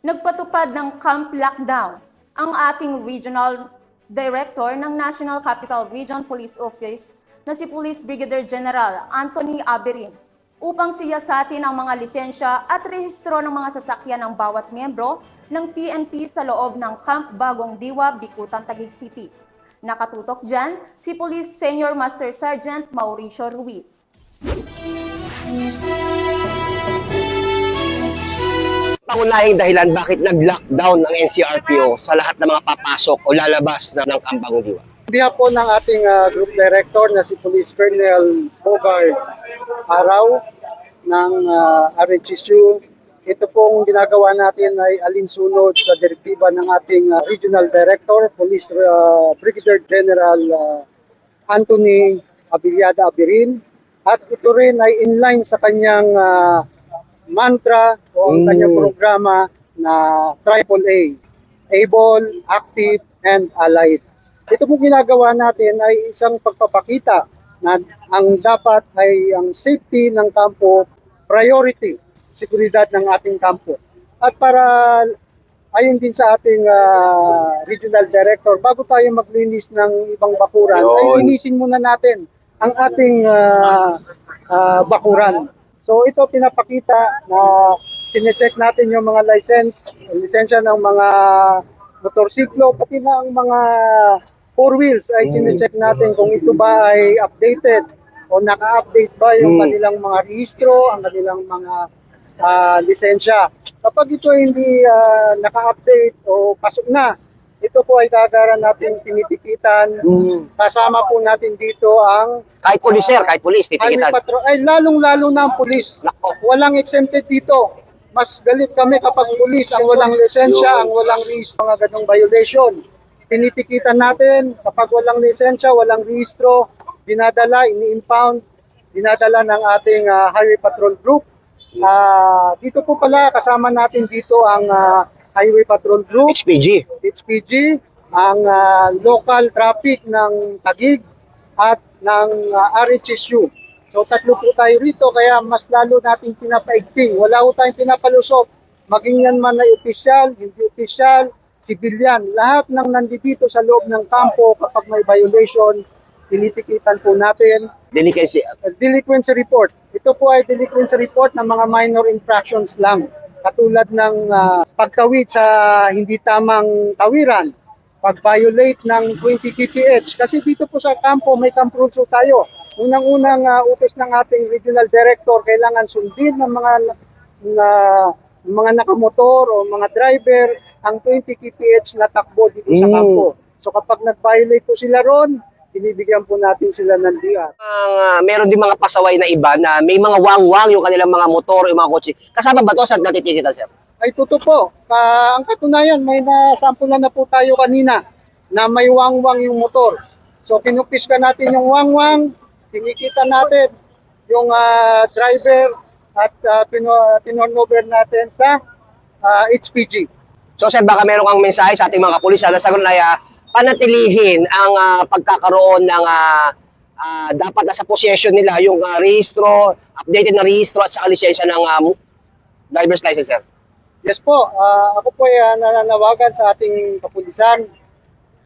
Nagpatupad ng camp lockdown ang ating Regional Director ng National Capital Region Police Office na si Police Brigadier General Anthony Aberin upang siyasatin ang mga lisensya at rehistro ng mga sasakyan ng bawat miyembro ng PNP sa loob ng Camp Bagong Diwa, Bicutan, Taguig City. Nakatutok dyan si Police Senior Master Sergeant Mauricio Ruiz. Pangunahing dahilan bakit nag-lockdown ang NCRPO sa lahat ng mga papasok o lalabas ng Camp Bagong Diwa? Biya po ng ating Group Director na si Police Colonel Bogard Araw ng RHSU. Ito pong ginagawa natin ay alinsunod sa direktiba ng ating Regional Director, Police Brigadier General Anthony Abiliada Aberin. At ito rin ay inline sa kanyang mantra o ang kanyang programa na AAA, Able, Active, and Allied. Ito pong ginagawa natin ay isang pagpapakita na ang dapat ay ang safety ng kampo, priority, seguridad ng ating kampo. At para ayon din sa ating Regional Director, bago tayo maglinis ng ibang bakuran, ay linisin muna natin ang ating bakuran. So ito pinapakita na tine-check natin yung mga lisensya ng mga motorsiklo, pati na ang mga four wheels ay tine-check natin kung ito ba ay updated o naka-update ba yung kanilang mga rehistro, ang kanilang mga lisensya. Kapag ito hindi naka-update o pasok na, ito po ay kagaran natin tinitikitan. Kasama po natin dito ang Kahit pulis, sir, kahit pulis, titikitan. ay lalong-lalo na ang pulis. Walang exempted dito. Mas galit kami kapag pulis ang walang lisensya, ang walang rehistro, mga ganong violation. Tinitikitan natin kapag walang lisensya, walang rehistro, dinadala, ini-impound, dinadala ng ating Highway Patrol Group. Dito po pala kasama natin dito ang Highway Patrol Group, HPG, ang local traffic ng Taguig at ng RHSU. So tatlo po tayo rito kaya mas lalo natin pinapaigting. Wala po tayong pinapalusok. Maging yan man ay opisyal, hindi opisyal, civilian. Lahat ng nandito sa loob ng kampo kapag may violation, tinitikitan po natin. Delinquency report. Ito po ay delinquency report ng mga minor infractions lang. Katulad ng pagtawid sa hindi tamang tawiran, pag-violate ng 20 kph. Kasi dito po sa kampo, may camp rules tayo. Unang-unang utos ng ating Regional Director, kailangan sundin ng mga nakamotor o mga driver ang 20 kph na takbo dito sa kampo. So kapag nag-violate po sila ron, binibigyan po natin sila ng diat. Meron din mga pasaway na iba na may mga wangwang yung kanilang mga motor, yung mga kotse. Kasama ba ito sa natitikitan, sir? Ay totoo po. Ang katunayan, may nasampulan na po tayo kanina na may wangwang yung motor. So kinupis ka natin yung wangwang, tinikita natin yung driver at tinornover natin sa HPG. So sir, baka meron kang mensahe sa ating mga kapulis na sagot na panatilihin ang pagkakaroon ng dapat nasa possession nila yung rehistro, updated na rehistro at saka lisensya ng driver's license, sir. Yes po, ako po ay nananawagan sa ating kapulisan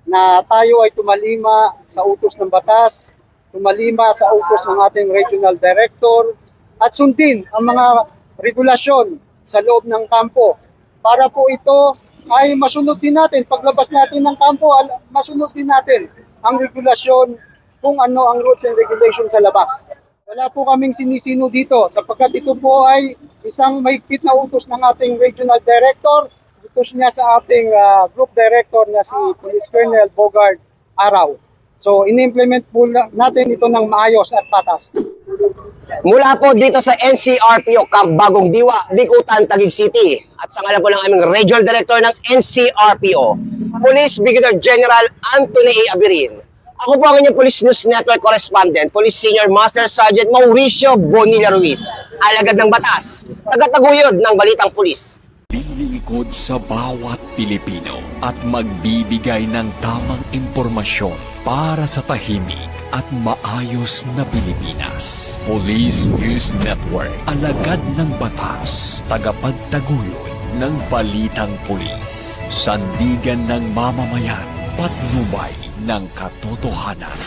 na tayo ay tumalima sa utos ng batas, tumalima sa utos ng ating Regional Director at sundin ang mga regulasyon sa loob ng kampo para po ito ay masunod din natin. Paglabas natin ng kampo, masunod din natin ang regulasyon kung ano ang rules and regulations sa labas. Wala po kaming sinisino dito sapagkat ito po ay isang mahigpit na utos ng ating Regional Director, utos niya sa ating Group Director na si Police Colonel Bogard Araw. So, in-implement po natin ito ng maayos at patas. Mula po dito sa NCRPO Camp Bagong Diwa, Bicutan, Taguig City. At sa ngalan po ng aming Regional Director ng NCRPO, Police Brigadier General Anthony A. Aberin. Ako po ang inyong Police News Network Correspondent, Police Senior Master Sergeant Mauricio Bonilla Ruiz, alagad ng batas, tagataguyod ng balitang pulis. Lilingkod sa bawat Pilipino at magbibigay ng tamang impormasyon para sa tahimik at maayos na Pilipinas. Police News Network, alagad ng batas, tagapagtaguyod ng Balitang Pulis, sandigan ng mamamayan, patnubay ng katotohanan.